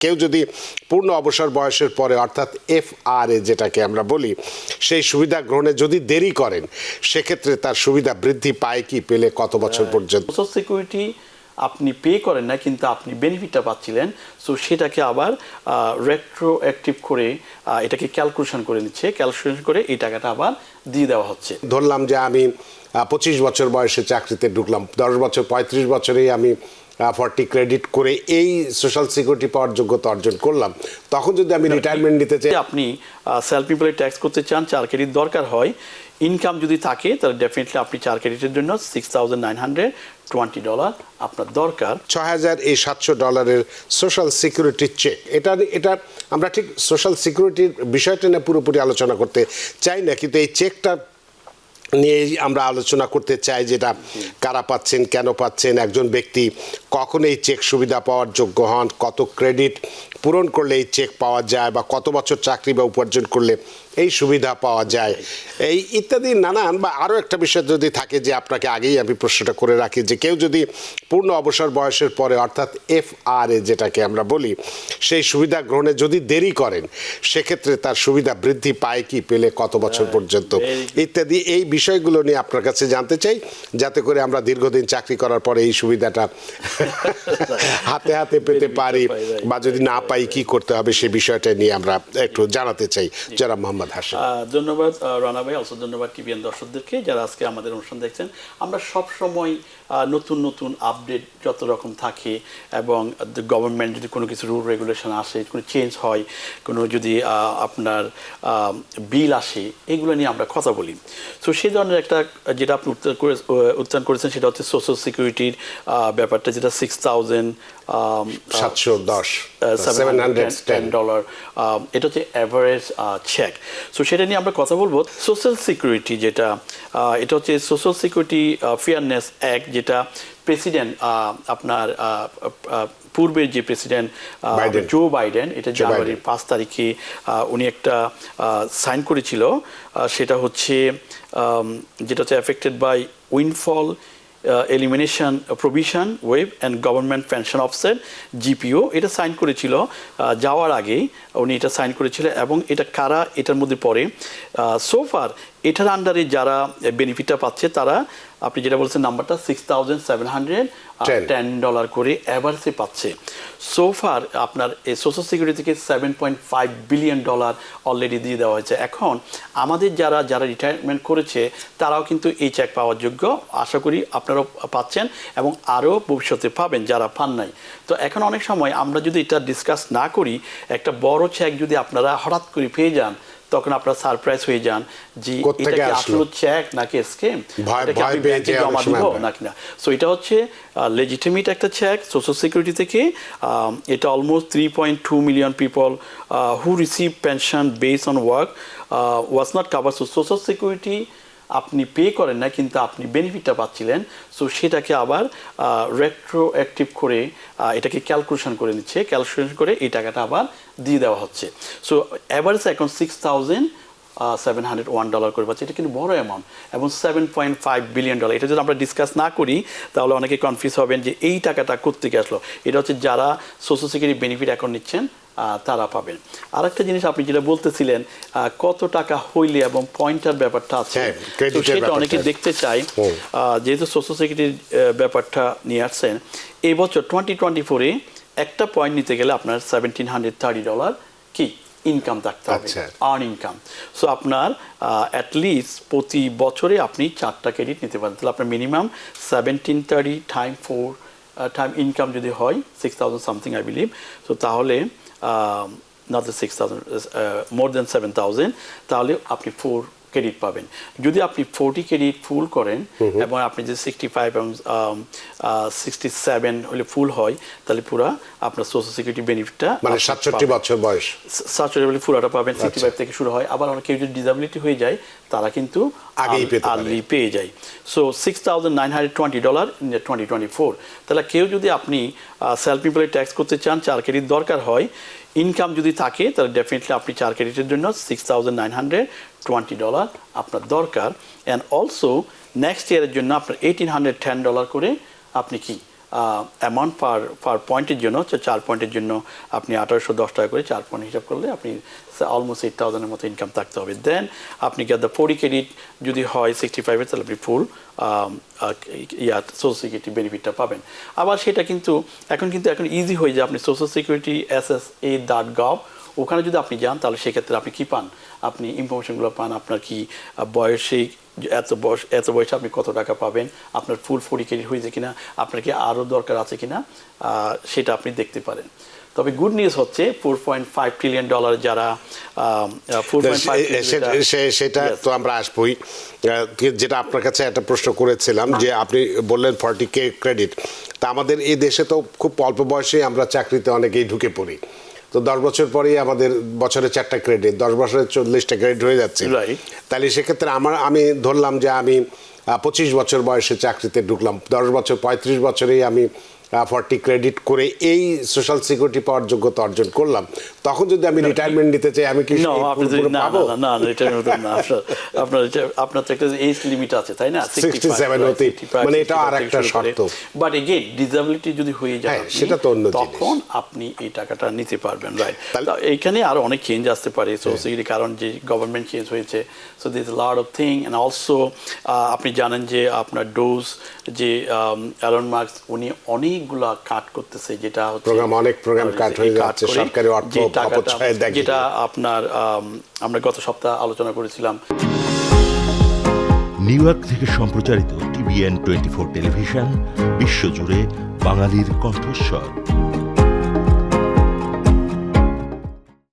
কেউ যদি পূর্ণ অবসর বয়সের পরে অর্থাৎ FRA যেটাকে আমরা বলি সেই সুবিধা গ্রহণে যদি দেরি করেন সেক্ষেত্রে তার সুবিধা বৃদ্ধি পায় কি, পেলে কত বছর পর্যন্ত? সোশ্যাল সিকিউরিটি আপনি পে করেন না কিন্তু আপনি বেনিফিটটা পাচ্ছিলেন, সো সেটাকে আবার রেট্রোঅ্যাক্টিভ করে এটাকে ক্যালকুলেশন করে নিচ্ছে, ক্যালকুলেশন করে এই টাকাটা আবার দিয়ে দেওয়া হচ্ছে। ধরলাম যে আমি 25 বছর বয়সে চাকরিতে ঢুকলাম, 10 বছর 35 বছরেই আমি 40 ক্রেডিট করে এই সোশ্যাল সিকিউরিটি পাওয়ার যোগ্যতা অর্জন করলাম, তখন যদি আমি রিটায়ারমেন্ট নিতে চাই, আপনি সেলফ এমপ্লয়েড ট্যাক্স করতে চান, 4 ক্রেডিট দরকার হয়, ইনকাম যদি থাকে তাহলে ডেফিনেটলি আপনি 4 ক্রেডিটের জন্য $6,920 আপনার দরকার। $6,700 সোশ্যাল সিকিউরিটি চেক, এটা আমরা ঠিক সোশ্যাল সিকিউরিটির বিষয়টা নিয়ে পুরোপুরি আলোচনা করতে চাই না, কিন্তু এই চেকটা নিয়ে আমরা আলোচনা করতে চাই, যেটা কারা পাচ্ছেন, কেন পাচ্ছেন, একজন ব্যক্তি কখন এই চেক সুবিধা পাওয়ার যোগ্য হন, কত ক্রেডিট পূরণ করলে এই চেক পাওয়া যায়, বা কত বছর চাকরি বা উপার্জন করলে এই সুবিধা পাওয়া যায়, এই ইত্যাদি নানান। বা আরও একটা বিষয় যদি থাকে যে আপনাকে আগেই আমি প্রশ্নটা করে রাখি, যে কেউ যদি পূর্ণ অবসর বয়সের পরে অর্থাৎ FRA যেটাকে আমরা বলি সেই সুবিধা গ্রহণে যদি দেরি করেন সেক্ষেত্রে তার সুবিধা বৃদ্ধি পায় কি, পেলে কত বছর পর্যন্ত, ইত্যাদি এই বিষয়গুলো নিয়ে আপনার কাছে জানতে চাই, যাতে করে আমরা দীর্ঘদিন চাকরি করার পরে এই সুবিধাটা হাতে হাতে পেতে পারি, বা যদি না পাই কি করতে হবে সেই বিষয়টা নিয়ে আমরা একটু জানাতে চাই। যারা মোহাম্মদ হাশিম, ধন্যবাদ রানা ভাই, অলসো ধন্যবাদ টিভিএন দর্শকদেরকে যারা আজকে আমাদের অনুষ্ঠান দেখছেন। আমরা সব সময় নতুন নতুন আপডেট যত রকম থাকে, এবং গভর্নমেন্ট যদি কোনো কিছু রুল রেগুলেশন আসে, কোনো চেঞ্জ হয়, কোনো যদি আপনার বিল আসে, এগুলো নিয়ে আমরা কথা বলি। সো সেই ধরনের একটা যেটা আপনি উত্থান করেছেন সেটা হচ্ছে সোশ্যাল সিকিউরিটির ব্যাপারটা, যেটা $6,710, এটা হচ্ছে অ্যাভারেজ চেক। সো সেটা নিয়ে আমরা কথা বলবো। সোশ্যাল সিকিউরিটি যেটা, এটা হচ্ছে সোশ্যাল সিকিউরিটি ফেয়ারনেস অ্যাক্ট, যেটা প্রেসিডেন্ট আপনার পূর্বের যে প্রেসিডেন্ট জো বাইডেন, এটা জানুয়ারির 5 তারিখে উনি একটা সাইন করেছিল। সেটা হচ্ছে যেটা হচ্ছে affected by windfall elimination provision ওয়েব and government pension offset GPO, এটা সাইন করেছিল যাওয়ার আগেই উনি এটা সাইন করেছিল। এবং এটা কারা এটার মধ্যে পড়ে, সোফার এটার আন্ডারে যারা বেনিফিটটা পাচ্ছে তারা, আপনি যেটা বলছেন নাম্বারটা, $6,710 করে অ্যাভারেজে পাচ্ছে। সোফার আপনার এই সোশ্যাল সিকিউরিটি থেকে $7.5 বিলিয়ন অলরেডি দিয়ে দেওয়া হয়েছে। এখন আমাদের যারা রিটায়ারমেন্ট করেছে তারাও কিন্তু এই চেক পাওয়ার যোগ্য, আশা করি আপনারাও পাচ্ছেন এবং আরও ভবিষ্যতে পাবেন যারা পান নাই। তো এখন অনেক সময় আমরা যদি এটা ডিসকাস না করি, একটা বড় চেক যদি আপনারা হঠাৎ করে পেয়ে যান, তখন আপনারা সারপ্রাইজ হয়ে যান যে এটা কি আসলে চেক নাকি স্কিম, এটা কি ব্যাংকে জমা দিব নাকি না। সো এটা হচ্ছে লেজিটিমেট একটা চেক সোশ্যাল সিকিউরিটি থেকে। এটা almost 3.2 million people who receive pension based on work was not cover. So social security আপনি পে করেন না কিন্তু আপনি বেনিফিটটা পাচ্ছিলেন, সো সেটাকে আবার রেট্রোঅ্যাক্টিভ করে এটাকে ক্যালকুলেশন করে নিচ্ছে, ক্যালকুলেশন করে এই টাকাটা আবার দিয়ে দেওয়া হচ্ছে। সো অ্যাভারেজ এখন $6,701 করে পাচ্ছে। এটা কিন্তু বড় অ্যামাউন্ট, এবং $7.5 বিলিয়ন। এটা যদি আমরা ডিসকাস না করি তাহলে অনেকে কনফিউজ হবেন যে এই টাকাটা কোত্থেকে আসলো। এটা হচ্ছে যারা সোশ্যাল সিকিউরিটি বেনিফিট এখন নিচ্ছেন তারা পাবেন। আর একটা জিনিস আপনি যেটা বলতেছিলেন, কত টাকা হইলে এবং পয়েন্টার ব্যাপারটা আছে, তো সেটা অনেকে দেখতে চাই। যেহেতু সোশ্যাল সিকিউরিটির ব্যাপারটা নিয়ে আসছেন, এই বছর 2024-এ একটা পয়েন্ট নিতে গেলে আপনার $1,730 কি ইনকাম থাকতে হবে, আর্ন ইনকাম। সো আপনার অ্যাটলিস্ট প্রতি বছরে আপনি 4টা ক্রেডিট নিতে পারেন, তাহলে আপনার মিনিমাম 1730 টাইম 4 টাইম ইনকাম যদি হয় 6,000 সামথিং আই বিলিভ, সো তাহলে not the 6,000 more than 7,000, তাহলে আপনি 4 ক্রেডিট পাবেন। যদি আপনি 40 ক্রেডিট ফুল করেন এবং আপনি যদি 65 এবং 67 হলে ফুল হয়, তাহলে পুরো আপনার সোশ্যাল সিকিউরিটি বেনিফিটটা মানে 67 বছর বয়স, 67 বলে পুরোটা পাবেন। 65 থেকে শুরু হয়। আবার অনেক কেউ যদি ডিসএবিলিটি হয়ে যায় তারা কিন্তু আর্লি পেয়ে যায়। So $6,920 in 2024। তাহলে কেউ যদি আপনি সেলফ এমপ্লয়েড ট্যাক্স করতে চান, 4 ক্রেডিট দরকার হয়, ইনকাম যদি থাকে তাহলে ডেফিনেটলি আপনি 4 ক্রেডিটের জন্য $6,920 আপনার দরকার। অ্যান্ড অলসো নেক্সট ইয়ারের জন্য আপনার $1,810 করে আপনি কি অ্যামাউন্ট পার পয়েন্টের জন্য হচ্ছে 4 পয়েন্টের জন্য আপনি 1810 টাকা করে 4 পয়েন্ট হিসাব করলে আপনি অলমোস্ট 8,000-এর মতো ইনকাম থাকতে হবে। দেন আপনি গেট দ্য 40 ক্রেডিট যদি হয় 65-এর, তাহলে আপনি ফুল সোশ্যাল সিকিউরিটি বেনিফিটটা পাবেন। আবার সেটা কিন্তু এখন ইজি হয়ে যায়, আপনি সোশ্যাল সিকিউরিটি ssa.gov ওখানে যদি আপনি যান, তাহলে সেক্ষেত্রে আপনি কি পান, আপনি ইনফরমেশনগুলো পান, আপনার কি বয়সে এত বয়সে আপনি কত টাকা পাবেন, আপনার ফুল 40 ক্রেডিট হয়েছে কিনা, আপনার কি আরও দরকার আছে কিনা, সেটা আপনি দেখতে পারেন। তবে গুড নিউজ হচ্ছে $4.5 ট্রিলিয়ন যারা সেটা তো আমরা আসবোই। যেটা আপনার কাছে একটা প্রশ্ন করেছিলাম যে আপনি বললেন 40K ক্রেডিট, তা আমাদের এই দেশে তো খুব অল্প বয়সে আমরা চাকরিতে অনেকেই ঢুকে পড়ি, তো 10 বছর পরেই আমাদের বছরে 4টা ক্রেডিট, 10 বছরে 40টা ক্রেডিট হয়ে যাচ্ছে। তাহলে সেক্ষেত্রে আমি ধরলাম যে আমি 25 বছর বয়সে চাকরিতে ঢুকলাম, 10 বছর 35 বছরেই আমি 40 ক্রেডিট করে এই সোশ্যাল সিকিউরিটি পাওয়ার যোগ্যতা অর্জন করলাম, তখন যদি আমি রিটায়ারমেন্ট নিতে চাই আমি কি পাবো? না, আপনার তো একটা এজ লিমিট আছে, তাই না? 67 হতে, মানে এটা আর একটা শর্ত। বাট এগেইন ডিসএবিলিটি যদি হয়ে যায় সেটা তো অন্য জিনিস, তখন আপনি এই টাকাটা নিতে পারবেন, রাইট? এইখানে আরো অনেক চেঞ্জ আসতে পারে সোশ্যাল সিকিউরিটি, কারণ যে গভর্নমেন্ট চেঞ্জ হয়েছে, so this lot of thing. And also আপনি জানেন যে আপনার ডোজ যে এলন মাস্ক উনি অনেকগুলা কাট করতেছে, যেটা হচ্ছে অনেক প্রোগ্রাম কাট হয়ে যাচ্ছে, সরকারি অর্থ অপচয় দেখে, যেটা আপনার আমরা গত সপ্তাহে আলোচনা করেছিলাম। নিউ ইয়র্ক থেকে সম্প্রচারিত TVN 24 টেলিভিশন বিশ্বজুড়ে বাঙালির কণ্ঠস্বর।